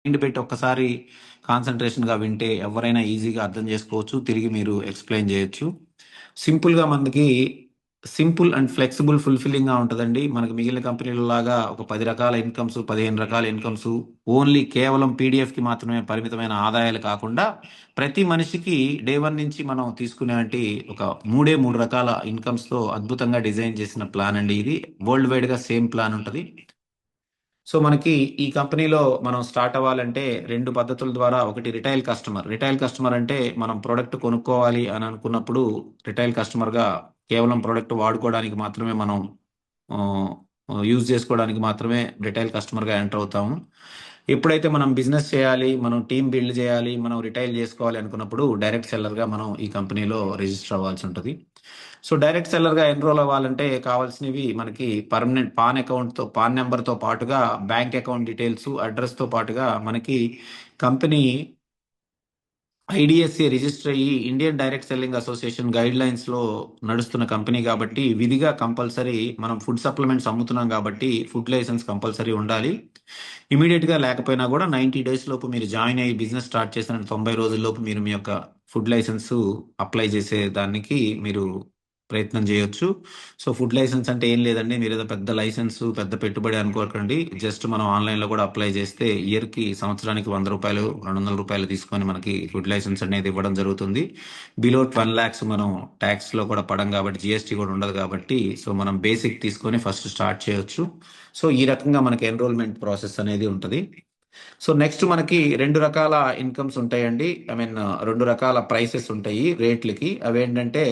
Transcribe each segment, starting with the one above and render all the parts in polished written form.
Mind పెట్టి ఒక్కసారి కాన్సన్ట్రేషన్గా వింటే ఎవరైనా ఈజీగా అర్థం చేసుకోవచ్చు, తిరిగి మీరు ఎక్స్ప్లెయిన్ చేయొచ్చు. సింపుల్గా మనకి సింపుల్ అండ్ ఫ్లెక్సిబుల్ ఫుల్ఫిల్లింగ్గా ఉంటుందండి. మనకి మిగిలిన కంపెనీల లాగా ఒక 10 రకాల ఇన్కమ్స్ 15 రకాల ఇన్కమ్స్ ఓన్లీ కేవలం పీడిఎఫ్కి మాత్రమే పరిమితమైన ఆదాయాలు కాకుండా ప్రతి మనిషికి డే వన్ నుంచి మనం తీసుకునేటువంటి ఒక మూడు రకాల ఇన్కమ్స్తో అద్భుతంగా డిజైన్ చేసిన ప్లాన్ అండి ఇది. వరల్డ్ వైడ్గా సేమ్ ప్లాన్ ఉంటుంది. సో మనకి ఈ కంపెనీలో మనం స్టార్ట్ అవ్వాలంటే రెండు పద్ధతుల ద్వారా. ఒకటి రిటైల్ కస్టమర్. రిటైల్ కస్టమర్ అంటే మనం ప్రోడక్ట్ కొనుక్కోవాలి అని అనుకున్నప్పుడు రిటైల్ కస్టమర్గా కేవలం ప్రోడక్ట్ వాడుకోవడానికి మాత్రమే మనం యూజ్ చేసుకోవడానికి మాత్రమే రిటైల్ కస్టమర్గా ఎంటర్ అవుతాము. ఎప్పుడైతే మనం బిజినెస్ చేయాలి, మనం టీమ్ బిల్డ్ చేయాలి, మనం రిటైల్ చేసుకోవాలి అనుకున్నప్పుడు డైరెక్ట్ సెల్లర్గా మనం ఈ కంపెనీలో రిజిస్టర్ అవ్వాల్సి ఉంటుంది. సో డైరెక్ట్ సెల్లర్గా ఎన్రోల్ అవ్వాలంటే కావాల్సినవి మనకి పర్మనెంట్ పాన్ నెంబర్తో పాటుగా బ్యాంక్ అకౌంట్ డీటెయిల్స్, అడ్రస్తో పాటుగా మనకి కంపెనీ ఐడిఎస్సి రిజిస్టర్ అయ్యి Indian direct selling association guide lines లో నడుస్తున్న కంపెనీ కాబట్టి విధిగా కంపల్సరీ మనం ఫుడ్ సప్లిమెంట్స్ అమ్ముతున్నాం కాబట్టి ఫుడ్ లైసెన్స్ కంపల్సరీ ఉండాలి. ఇమీడియట్ గా లేకపోయినా కూడా 90 డేస్ లోపు మీరు జాయిన్ అయ్యి బిజినెస్ స్టార్ట్ చేసిన 90 రోజుల్లోపు మీరు మీ యొక్క ఫుడ్ లైసెన్స్ అప్లై చేసే దానికి మీరు ప్రయత్నం చేయొచ్చు. సో ఫుడ్ లైసెన్స్ అంటే ఏం లేదండి, మీరు ఏదో పెద్ద లైసెన్స్ పెద్ద పెట్టుబడి అనుకోకండి. జస్ట్ మనం ఆన్లైన్లో కూడా అప్లై చేస్తే ఇయర్కి సంవత్సరానికి 100 రూపాయలు 200 రూపాయలు తీసుకొని మనకి ఫుడ్ లైసెన్స్ అనేది ఇవ్వడం జరుగుతుంది. బిలో 12 lakhs మనం ట్యాక్స్లో కూడా పడం కాబట్టి జిఎస్టీ కూడా ఉండదు కాబట్టి సో మనం బేసిక్ తీసుకొని ఫస్ట్ స్టార్ట్ చేయొచ్చు. సో ఈ రకంగా మనకి ఎన్రోల్మెంట్ ప్రాసెస్ అనేది ఉంటుంది. సో నెక్స్ట్ మనకి రెండు రకాల ఇన్కమ్స్ ఉంటాయండి. ఐ మీన్ రెండు రకాల ప్రైసెస్ ఉంటాయి రేట్లకి. అవేంటంటే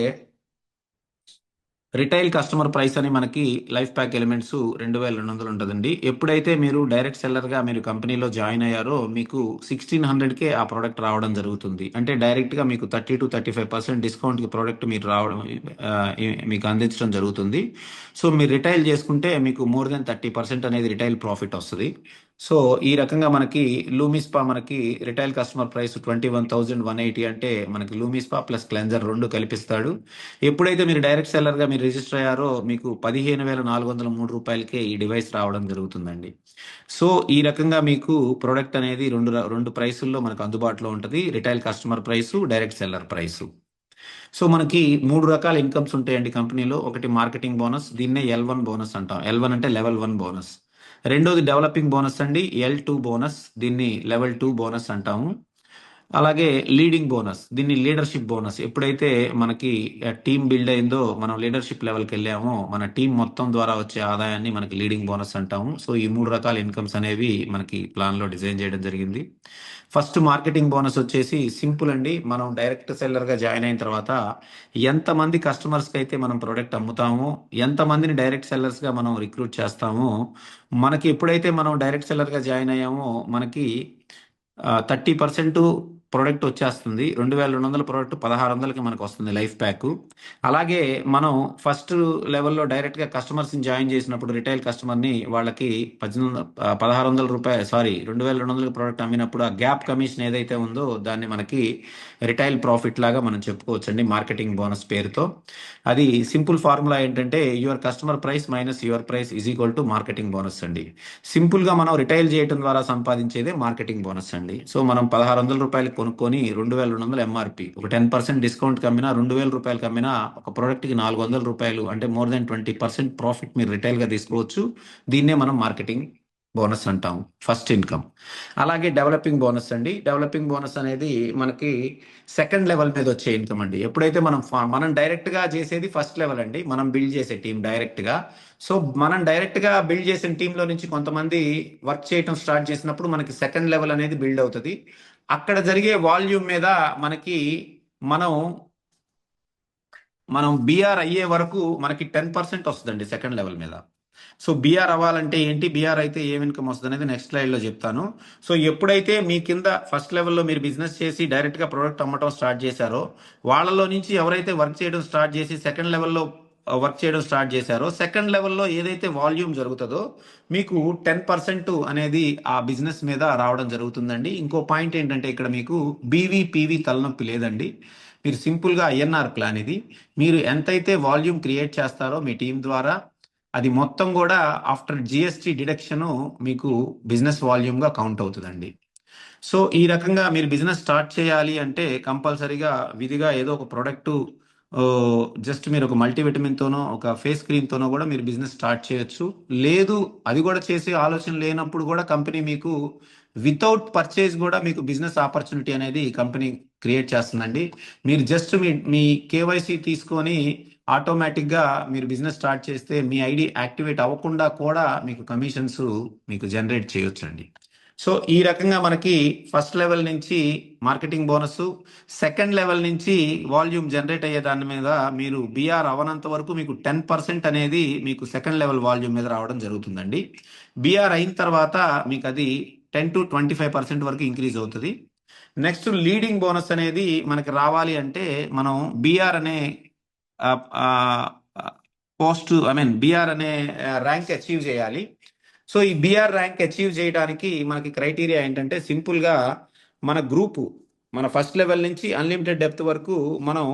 రిటైల్ కస్టమర్ ప్రైస్ అని మనకి లైఫ్ ప్యాక్ ఎలిమెంట్స్ 2200 ఉంటుందండి. ఎప్పుడైతే మీరు డైరెక్ట్ సెల్లర్గా మీరు కంపెనీలో జాయిన్ అయ్యారో మీకు 1600కే ఆ ప్రోడక్ట్ రావడం జరుగుతుంది. అంటే డైరెక్ట్గా మీకు 30-35% డిస్కౌంట్కి ప్రోడక్ట్ మీరు రావడం మీకు అందించడం జరుగుతుంది. సో మీరు రిటైల్ చేసుకుంటే మీకు మోర్ దెన్ 30% అనేది రిటైల్ ప్రాఫిట్ వస్తుంది. సో ఈ రకంగా మనకి లూమిస్పా మనకి రిటైల్ కస్టమర్ ప్రైస్ 21,180 అంటే మనకి లూమిస్పా ప్లస్ క్లెన్జర్ రెండు కల్పిస్తాడు. ఎప్పుడైతే మీరు డైరెక్ట్ సెల్లర్గా మీరు రిజిస్టర్ అయ్యారో మీకు 15,403 రూపాయలకే ఈ డివైస్ రావడం జరుగుతుందండి. సో ఈ రకంగా మీకు ప్రోడక్ట్ అనేది రెండు ప్రైసుల్లో మనకు అందుబాటులో ఉంటుంది. Retail customer price, direct seller price. So మనకి మూడు రకాల ఇన్కమ్స్ ఉంటాయండి కంపెనీలో. ఒకటి మార్కెటింగ్ బోనస్, దీన్నే L1 బోనస్ అంటాం. L1 అంటే లెవెల్ 1 బోనస్. రెండోది డెవలపింగ్ బోనస్ అండి, L2 బోనస్, దీన్ని లెవెల్ 2 బోనస్ అంటాము. అలాగే లీడింగ్ బోనస్, దీన్ని లీడర్షిప్ బోనస్. ఎప్పుడైతే మనకి టీం బిల్డ్ అయిందో, మనం లీడర్షిప్ లెవెల్కి వెళ్ళామో మన టీం మొత్తం ద్వారా వచ్చే ఆదాయాన్ని మనకి లీడింగ్ బోనస్ అంటాము. సో ఈ మూడు రకాల ఇన్కమ్స్ అనేవి మనకి ప్లాన్లో డిజైన్ చేయడం జరిగింది. ఫస్ట్ మార్కెటింగ్ బోనస్ వచ్చేసి సింపుల్ అండి. మనం డైరెక్ట్ సెల్లర్గా జాయిన్ అయిన తర్వాత ఎంతమంది కస్టమర్స్కి అయితే మనం ప్రోడక్ట్ అమ్ముతామో, ఎంతమందిని డైరెక్ట్ సెల్లర్స్గా మనం రిక్రూట్ చేస్తామో, మనకి ఎప్పుడైతే మనం డైరెక్ట్ సెల్లర్గా జాయిన్ అయ్యామో మనకి 30% ప్రోడక్ట్ వచ్చేస్తుంది. 2200 ప్రోడక్ట్ 1600కి మనకు వస్తుంది లైఫ్ ప్యాక్. అలాగే మనం ఫస్ట్ లెవెల్లో డైరెక్ట్గా కస్టమర్స్ని జాయిన్ చేసినప్పుడు రిటైల్ కస్టమర్ని వాళ్ళకి 1600 రూపాయలు 2200 ప్రోడక్ట్ అమ్మినప్పుడు ఆ గ్యాప్ కమిషన్ ఏదైతే ఉందో దాన్ని మనకి రిటైల్ ప్రాఫిట్ లాగా మనం చెప్పుకోవచ్చు అండి, మార్కెటింగ్ బోనస్ పేరుతో. అది సింపుల్ ఫార్ములా ఏంటంటే your customer price minus your price is equal to marketing bonus అండి. సింపుల్గా మనం రిటైల్ చేయడం ద్వారా సంపాదించేదే మార్కెటింగ్ బోనస్ అండి. సో మనం 1600 రూపాయలు కొనుక్కొని 2200 ఎంఆర్పి ఒక 10% డిస్కౌంట్ కమ్మినా 2000 రూపాయలు కమ్మినా ఒక ప్రోడక్ట్కి 400 రూపాయలు అంటే మోర్ దెన్ 20% ప్రాఫిట్ మీరు రిటైల్గా తీసుకోవచ్చు. దీన్నే మనం మార్కెటింగ్ బోనస్ అంటాం, ఫస్ట్ ఇన్కమ్. అలాగే డెవలపింగ్ బోనస్ అండి. డెవలపింగ్ బోనస్ అనేది మనకి సెకండ్ లెవెల్ మీద వచ్చే ఇన్కమ్ అండి. ఎప్పుడైతే మనం డైరెక్ట్గా చేసేది ఫస్ట్ లెవెల్ అండి, మనం బిల్డ్ చేసే టీం డైరెక్ట్గా. సో మనం డైరెక్ట్గా బిల్డ్ చేసిన టీంలో నుంచి కొంతమంది వర్క్ చేయటం స్టార్ట్ చేసినప్పుడు మనకి సెకండ్ లెవెల్ అనేది బిల్డ్ అవుతుంది. అక్కడ జరిగే వాల్యూమ్ మీద మనకి మనం మనం బీఆర్ అయ్యే వరకు మనకి 10% వస్తుందండి సెకండ్ లెవెల్ మీద. సో బీఆర్ అవ్వాలంటే ఏంటి, బీఆర్ అయితే ఏం ఇన్కమ్ వస్తుంది అనేది నెక్స్ట్ స్లైడ్లో చెప్తాను. సో ఎప్పుడైతే మీ కింద ఫస్ట్ లెవెల్లో మీరు బిజినెస్ చేసి డైరెక్ట్గా ప్రోడక్ట్ అమ్మటం స్టార్ట్ చేశారో, వాళ్ళలో నుంచి ఎవరైతే వర్క్ చేయడం స్టార్ట్ చేసి సెకండ్ లెవెల్లో వర్క్ చేయడం స్టార్ట్ చేశారో, సెకండ్ లెవెల్లో ఏదైతే వాల్యూమ్ జరుగుతుందో మీకు 10% అనేది ఆ బిజినెస్ మీద రావడం జరుగుతుందండి. ఇంకో పాయింట్ ఏంటంటే ఇక్కడ మీకు బీవీ తలనొప్పి లేదండి. మీరు సింపుల్గా ఐఎన్ఆర్ ప్లాన్ ఇది. మీరు ఎంతైతే వాల్యూమ్ క్రియేట్ చేస్తారో మీ టీం ద్వారా అది మొత్తం కూడా ఆఫ్టర్ జిఎస్టీ డిడక్షన్ మీకు బిజినెస్ వాల్యూమ్గా కౌంట్ అవుతుందండి. సో ఈ రకంగా మీరు బిజినెస్ స్టార్ట్ చేయాలి అంటే కంపల్సరీగా విధిగా ఏదో ఒక ప్రోడక్ట్ జస్ట్ మీరు ఒక మల్టీవిటమిన్ తోనో ఒక ఫేస్ క్రీమ్ తోనో కూడా మీరు బిజినెస్ స్టార్ట్ చేయొచ్చు. లేదు అది కూడా చేసే ఆలోచన లేనప్పుడు కూడా కంపెనీ మీకు వితౌట్ పర్చేజ్ కూడా మీకు బిజినెస్ ఆపర్చునిటీ అనేది కంపెనీ క్రియేట్ చేస్తుందండి. మీరు జస్ట్ మీ కేవైసీ తీసుకొని ఆటోమేటిక్గా మీరు బిజినెస్ స్టార్ట్ చేస్తే మీ ఐడి యాక్టివేట్ అవ్వకుండా కూడా మీకు కమిషన్స్ మీకు జనరేట్ చేయొచ్చండి. సో ఈ రకంగా మనకి ఫస్ట్ లెవెల్ నుంచి మార్కెటింగ్ బోనస్, సెకండ్ లెవెల్ నుంచి వాల్యూమ్ జనరేట్ అయ్యే దాని మీద మీరు బీఆర్ అవనంత వరకు మీకు 10% అనేది మీకు సెకండ్ లెవెల్ వాల్యూమ్ మీద రావడం జరుగుతుందండి. బీఆర్ అయిన తర్వాత మీకు అది 10 to 25% వరకు ఇంక్రీజ్ అవుతుంది. నెక్స్ట్ లీడింగ్ బోనస్ అనేది మనకి రావాలి అంటే మనం బీఆర్ అనే పోస్ట్ బీఆర్ అనే ర్యాంక్ అచీవ్ చేయాలి. సో ఈ బీఆర్ ర్యాంక్ అచీవ్ చేయడానికి మనకి క్రైటీరియా ఏంటంటే సింపుల్గా మన గ్రూపు మన ఫస్ట్ లెవెల్ నుంచి అన్లిమిటెడ్ డెప్త్ వరకు మనం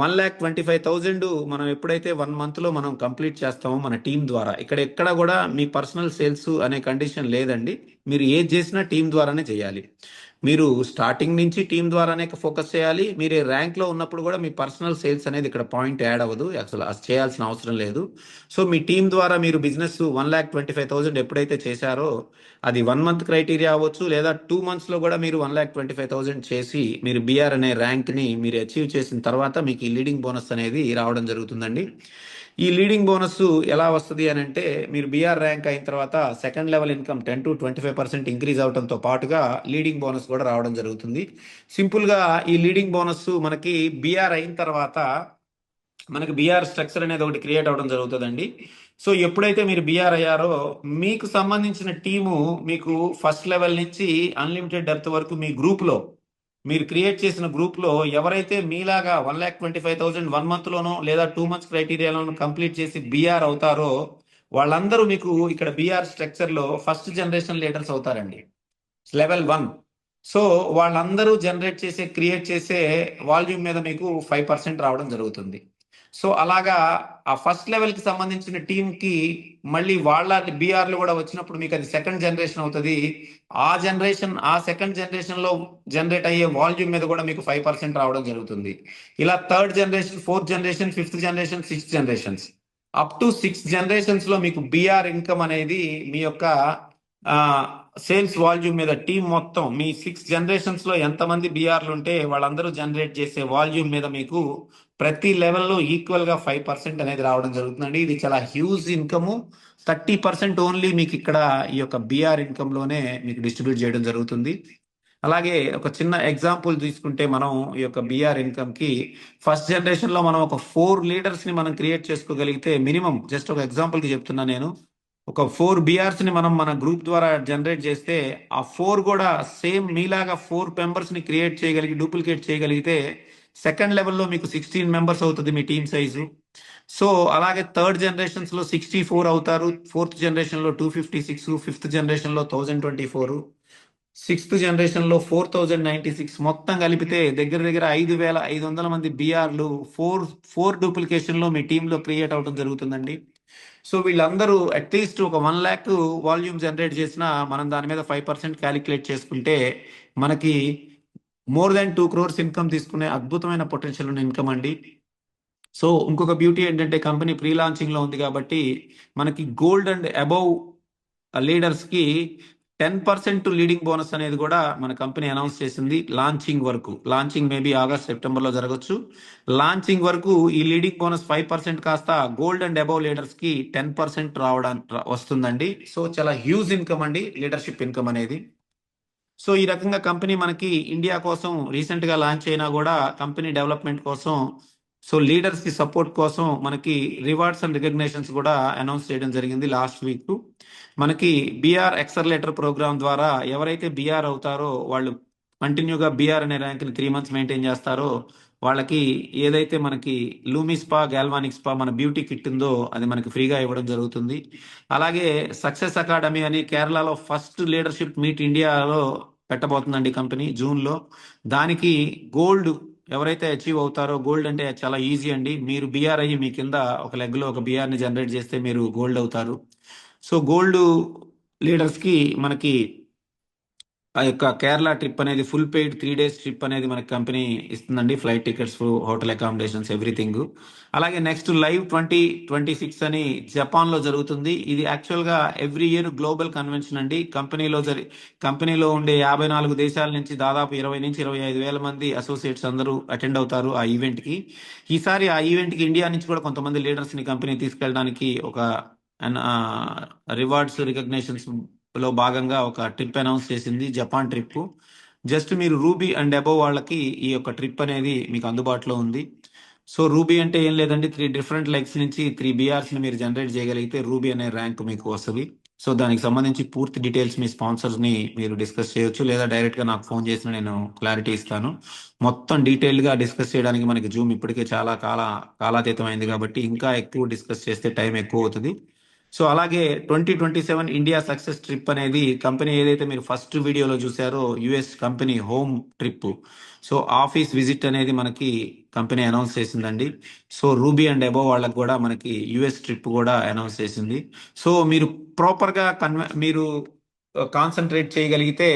1,25,000 మనం ఎప్పుడైతే 1 monthలో మనం కంప్లీట్ చేస్తామో మన టీం ద్వారా, ఇక్కడ ఎక్కడ కూడా మీ పర్సనల్ సేల్స్ అనే కండిషన్ లేదండి. మీరు ఏది చేసినా టీం ద్వారానే చేయాలి. మీరు స్టార్టింగ్ నుంచి టీం ద్వారానే ఫోకస్ చేయాలి. మీరు ర్యాంక్లో ఉన్నప్పుడు కూడా మీ పర్సనల్ సేల్స్ అనేది ఇక్కడ పాయింట్ యాడ్ అవ్వదు, అసలు అది చేయాల్సిన అవసరం లేదు. సో మీ టీం ద్వారా మీరు బిజినెస్ 1,25,000 ఎప్పుడైతే చేశారో అది 1 month క్రైటీరియా అవ్వచ్చు, లేదా 2 monthsలో కూడా మీరు 1,25,000 చేసి మీరు బీఆర్ అనే ర్యాంక్ని మీరు అచీవ్ చేసిన తర్వాత మీకు ఈ లీడింగ్ బోనస్ అనేది రావడం జరుగుతుందండి. ఈ లీడింగ్ బోనస్ ఎలా వస్తుంది అని అంటే మీరు బీఆర్ ర్యాంక్ అయిన తర్వాత second level income 10 to 25% increase అవడంతో పాటుగా లీడింగ్ బోనస్ కూడా రావడం జరుగుతుంది. సింపుల్గా ఈ లీడింగ్ బోనస్ మనకి బీఆర్ అయిన తర్వాత మనకి బీఆర్ స్ట్రక్చర్ అనేది ఒకటి క్రియేట్ అవ్వడం జరుగుతుందండి. సో ఎప్పుడైతే మీరు బీఆర్ అయ్యారో మీకు సంబంధించిన టీము మీకు ఫస్ట్ లెవెల్ నుంచి అన్లిమిటెడ్ డెప్త్ వరకు మీ గ్రూప్లో మీరు క్రియేట్ చేసిన గ్రూప్లో ఎవరైతే మీలాగా 1,25,000 1 monthలోనో లేదా 2 months క్రైటీరియాలోనో కంప్లీట్ చేసి బీఆర్ అవుతారో వాళ్ళందరూ మీకు ఇక్కడ బీఆర్ స్ట్రక్చర్లో ఫస్ట్ జనరేషన్ లీడర్స్ అవుతారండి, లెవెల్ 1. సో వాళ్ళందరూ క్రియేట్ చేసే వాల్యూమ్ మీద మీకు 5% రావడం జరుగుతుంది. సో అలాగా ఆ ఫస్ట్ లెవెల్కి సంబంధించిన టీంకి మళ్ళీ వాళ్ళ బీఆర్లు కూడా వచ్చినప్పుడు మీకు అది సెకండ్ జనరేషన్ అవుతుంది. ఆ సెకండ్ జనరేషన్లో జనరేట్ అయ్యే వాల్యూమ్ మీద కూడా మీకు 5% రావడం జరుగుతుంది. ఇలా third generation, fourth generation, fifth generation, 6 generations up to 6 generations లో మీకు బీఆర్ ఇన్కమ్ అనేది మీ యొక్క సేల్స్ వాల్యూమ్ మీద టీం మొత్తం మీ 6 generations లో ఎంతమంది బీఆర్లు ఉంటే వాళ్ళందరూ జనరేట్ చేసే వాల్యూమ్ మీద మీకు ప్రతి లెవెల్లో ఈక్వల్గా 5% అనేది రావడం జరుగుతుందండి. ఇది చాలా హ్యూజ్ ఇన్కమ్. 30% ఓన్లీ మీకు ఇక్కడ ఈ యొక్క బీఆర్ ఇన్కమ్లోనే మీకు డిస్ట్రిబ్యూట్ చేయడం జరుగుతుంది. అలాగే ఒక చిన్న ఎగ్జాంపుల్ తీసుకుంటే మనం ఈ యొక్క బీఆర్ ఇన్కమ్కి ఫస్ట్ జనరేషన్లో మనం ఒక 4 leadersని మనం క్రియేట్ చేసుకోగలిగితే మినిమం, జస్ట్ ఒక ఎగ్జాంపుల్కి చెప్తున్నా నేను, ఒక 4 BRsని మనం మన గ్రూప్ ద్వారా జనరేట్ చేస్తే ఆ 4 కూడా సేమ్ మీలాగా 4 మెంబర్స్ని క్రియేట్ చేయగలిగి డూప్లికేట్ చేయగలిగితే సెకండ్ లెవెల్లో మీకు 16 members అవుతుంది మీ టీమ్ సైజు. సో అలాగే థర్డ్ జనరేషన్స్లో 64 అవుతారు, ఫోర్త్ జనరేషన్లో 256, ఫిఫ్త్ జనరేషన్లో 1024, సిక్స్త్ జనరేషన్లో 4,096, మొత్తం కలిపితే దగ్గర దగ్గర 5,500 మంది బీఆర్లు ఫోర్ డూప్లికేషన్లో మీ టీంలో క్రియేట్ అవడం జరుగుతుందండి. సో వీళ్ళందరూ అట్లీస్ట్ ఒక 1 lakh వాల్యూమ్ జనరేట్ చేసినా మనం దాని మీద 5% క్యాలిక్యులేట్ చేసుకుంటే మనకి మోర్ దాన్ 2 crores ఇన్కమ్ తీసుకునే అద్భుతమైన పొటెన్షియల్ ఉన్న ఇన్కమ్ అండి. సో ఇంకొక బ్యూటీ ఏంటంటే కంపెనీ ప్రీ లాంచింగ్లో ఉంది కాబట్టి మనకి గోల్డ్ అండ్ అబౌవ్ లీడర్స్కి 10% లీడింగ్ బోనస్ అనేది కూడా మన కంపెనీ అనౌన్స్ చేసింది. లాంచింగ్ మేబీ ఆగస్ట్ సెప్టెంబర్లో జరగచ్చు. లాంచింగ్ వరకు ఈ లీడింగ్ బోనస్ 5% కాస్త గోల్డ్ అండ్ అబౌవ్ లీడర్స్కి 10% వస్తుందండి. సో చాలా హ్యూజ్ ఇన్కమ్ అండి లీడర్షిప్ ఇన్కమ్ అనేది. సో ఈ రకంగా కంపెనీ మనకి ఇండియా కోసం రీసెంట్గా లాంచ్ అయినా కూడా కంపెనీ డెవలప్మెంట్ కోసం, సో లీడర్స్కి సపోర్ట్ కోసం మనకి రివార్డ్స్ అండ్ రికగ్నేషన్స్ కూడా అనౌన్స్ చేయడం జరిగింది లాస్ట్ వీక్. మనకి బీఆర్ ఎక్సర్లేటర్ ప్రోగ్రామ్ ద్వారా ఎవరైతే బీఆర్ అవుతారో వాళ్ళు కంటిన్యూగా బీఆర్ అనే ర్యాంక్ని 3 months మెయింటైన్ చేస్తారో వాళ్ళకి ఏదైతే మనకి లూమి స్పా, గాల్వానిక్ స్పా మన బ్యూటీ కిట్ ఉందో అది మనకి ఫ్రీగా ఇవ్వడం జరుగుతుంది. అలాగే సక్సెస్ అకాడమీ అని కేరళలో ఫస్ట్ లీడర్షిప్ మీట్ ఇండియాలో పెట్టబోతుందండి కంపెనీ జూన్లో. దానికి గోల్డ్ ఎవరైతే అచీవ్ అవుతారో, గోల్డ్ అంటే చాలా ఈజీ అండి, మీరు బీఆర్ అయ్యి మీ కింద ఒక లెగ్లో ఒక బీఆర్ని జనరేట్ చేస్తే మీరు గోల్డ్ అవుతారు. సో గోల్డ్ లీడర్స్కి మనకి ఆ యొక్క కేరళ ట్రిప్ అనేది ఫుల్ పెయిడ్ 3 days ట్రిప్ అనేది మనకి కంపెనీ ఇస్తుందండి. Flight tickets, hotel accommodations, everything. అలాగే నెక్స్ట్ లైవ్ 2026 అని జపాన్ లో జరుగుతుంది. ఇది యాక్చువల్ గా ఎవ్రీ ఇయర్ గ్లోబల్ కన్వెన్షన్ అండి. కంపెనీలో ఉండే 54 దేశాల నుంచి దాదాపు 20 నుంచి 25 వేల మంది అసోసియేట్స్ అందరూ అటెండ్ అవుతారు ఆ ఈవెంట్ కి. ఈసారి ఆ ఈవెంట్ కి ఇండియా నుంచి కూడా కొంతమంది లీడర్స్ ని కంపెనీ తీసుకెళ్ళడానికి ఒక రివార్డ్స్ రికగ్నేషన్స్ లో భాగంగా ఒక ట్రిప్ అనౌన్స్ చేసింది, జపాన్ ట్రిప్. జస్ట్ మీరు రూబీ అండ్ అబోవ్ వాళ్ళకి ఈ యొక్క ట్రిప్ అనేది మీకు అందుబాటులో ఉంది. సో రూబీ అంటే ఏం లేదండి, 3 డిఫరెంట్ లెగ్స్ నుంచి 3 BRs ని మీరు జనరేట్ చేయగలిగితే రూబీ అనే ర్యాంక్ మీకు వస్తుంది. సో దానికి సంబంధించి పూర్తి డీటెయిల్స్ మీ స్పాన్సర్స్ ని మీరు డిస్కస్ చేయొచ్చు, లేదా డైరెక్ట్ గా నాకు ఫోన్ చేసిన నేను క్లారిటీ ఇస్తాను. మొత్తం డీటెయిల్డ్ గా డిస్కస్ చేయడానికి మనకి జూమ్ ఇప్పటికే చాలా కాలాతీతం అయింది కాబట్టి ఇంకా ఎక్కువ డిస్కస్ చేస్తే టైం ఎక్కువ అవుతుంది. సో అలాగే 2027 ఇండియా సక్సెస్ ట్రిప్ అనేది కంపెనీ ఏదైతే మీరు ఫస్ట్ వీడియోలో చూసారో US company home trip. So office visit అనేది మనకి కంపెనీ అనౌన్స్ చేసిందండి. సో రూబీ అండ్ అబోవ్ వాళ్ళకి కూడా మనకి యుఎస్ ట్రిప్ కూడా అనౌన్స్ చేసింది. సో మీరు ప్రాపర్ గా మీరు కాన్సన్ట్రేట్ చేయగలిగితే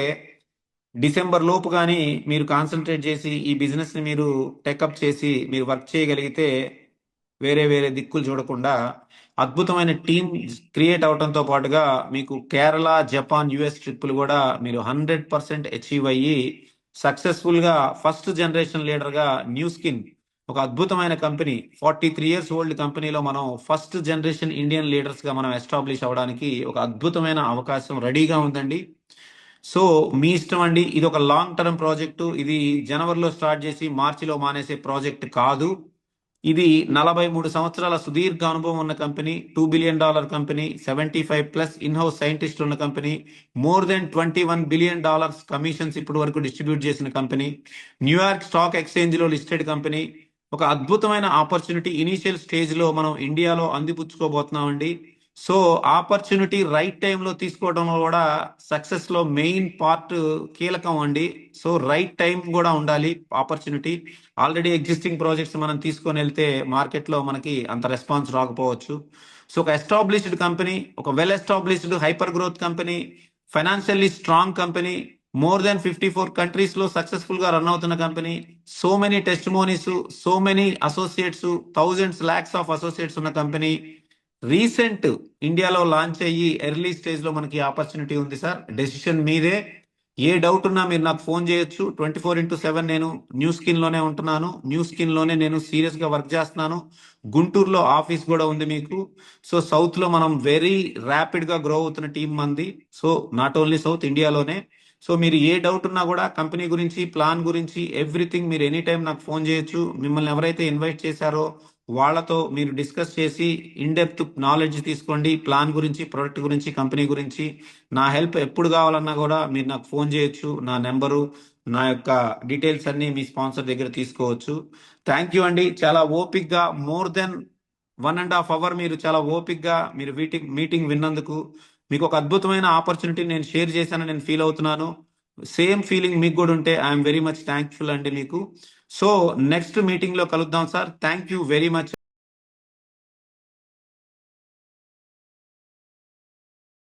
డిసెంబర్ లోపు కానీ మీరు కాన్సన్ట్రేట్ చేసి ఈ బిజినెస్ ని మీరు టేకప్ చేసి మీరు వర్క్ చేయగలిగితే వేరే వేరే దిక్కులు చూడకుండా అద్భుతమైన టీం క్రియేట్ అవడంతో పాటుగా మీకు కేరళ, జపాన్, యుఎస్ ట్రిప్పులు కూడా మీరు 100% అచీవ్ అయ్యి సక్సెస్ఫుల్ గా ఫస్ట్ జనరేషన్ లీడర్ గా న్యూ స్కిన్, ఒక అద్భుతమైన కంపెనీ, 43 years ఓల్డ్ కంపెనీలో మనం ఫస్ట్ జనరేషన్ ఇండియన్ లీడర్స్ గా మనం ఎస్టాబ్లిష్ అవడానికి ఒక అద్భుతమైన అవకాశం రెడీగా ఉందండి. సో మీ ఇష్టం అండి. ఇది ఒక లాంగ్ టర్మ్ ప్రాజెక్టు. ఇది జనవరిలో స్టార్ట్ చేసి మార్చిలో మానేసే ప్రాజెక్ట్ కాదు. ఇది 43 సంవత్సరాల సుదీర్ఘ అనుభవం ఉన్న company, $2 billion company, 75+ in-house scientist ఉన్న company, more than $21 billion commissions ఇప్పటి వరకు డిస్ట్రిబ్యూట్ చేసిన కంపెనీ, న్యూయార్క్ స్టాక్ ఎక్స్చేంజ్ లో లిస్టెడ్ కంపెనీ. ఒక అద్భుతమైన ఆపర్చునిటీ ఇనీషియల్ స్టేజ్ లో మనం ఇండియాలో అందిపుచ్చుకోబోతున్నామండి. సో ఆపర్చునిటీ రైట్ టైంలో తీసుకోవడంలో కూడా సక్సెస్ లో మెయిన్ పార్ట్ కీలకం అండి. సో రైట్ టైం కూడా ఉండాలి. ఆపర్చునిటీ ఆల్రెడీ ఎగ్జిస్టింగ్ ప్రాజెక్ట్స్ మనం తీసుకొని వెళ్తే మార్కెట్ లో మనకి అంత రెస్పాన్స్ రాకపోవచ్చు. సో ఒక ఎస్టాబ్లిష్డ్ కంపెనీ, ఒక well established hyper growth company, financially strong company, more then 54 countries లో సక్సెస్ఫుల్ గా రన్ అవుతున్న company, so many testimonies, so many associates, thousands lakhs of associates ఉన్న కంపెనీ, రీసెంట్ ఇండియాలో లాంచ్ అయ్యి ఎర్లీ స్టేజ్ లో మనకి ఆపర్చునిటీ ఉంది సార్. డెసిషన్ మీదే. ఏ డౌట్ ఉన్నా మీరు నాకు ఫోన్ చేయొచ్చు. 24/7 నేను న్యూ స్కిన్ లోనే ఉంటున్నాను. న్యూ స్కిన్ లోనే నేను సీరియస్ గా వర్క్ చేస్తున్నాను. గుంటూరులో ఆఫీస్ కూడా ఉంది మీకు. సో సౌత్ లో మనం వెరీ ర్యాపిడ్ గా గ్రో అవుతున్న టీం మంది. సో నాట్ ఓన్లీ సౌత్, ఇండియాలోనే. సో మీరు ఏ డౌట్ ఉన్నా కూడా కంపెనీ గురించి, ప్లాన్ గురించి, ఎవ్రీథింగ్ మీరు ఎనీ టైం నాకు ఫోన్ చేయొచ్చు. మిమ్మల్ని ఎవరైతే ఇన్వైట్ చేశారో వాళ్ళతో మీరు డిస్కస్ చేసి ఇన్ డెప్త్ నాలెడ్జ్ తీసుకోండి. ప్లాన్ గురించి, ప్రొడక్ట్ గురించి, కంపెనీ గురించి. నా హెల్ప్ ఎప్పుడు కావాలన్నా కూడా మీరు నాకు ఫోన్ చేయొచ్చు. నా నెంబరు, నా యొక్క డీటెయిల్స్ అన్ని మీ స్పాన్సర్ దగ్గర తీసుకోవచ్చు. థ్యాంక్ యూ అండి. చాలా ఓపిక్ గా మోర్ దెన్ 1.5 hour మీరు చాలా ఓపిక్ గా మీరు మీటింగ్ విన్నందుకు, మీకు ఒక అద్భుతమైన ఆపర్చునిటీ నేను షేర్ చేశానని నేను ఫీల్ అవుతున్నాను. సేమ్ ఫీలింగ్ మీకు కూడా ఉంటే ఐఎమ్ వెరీ మచ్ థ్యాంక్ఫుల్ అండి మీకు. సో నెక్స్ట్ మీటింగ్ లో కలుద్దాం sir. Thank you very much.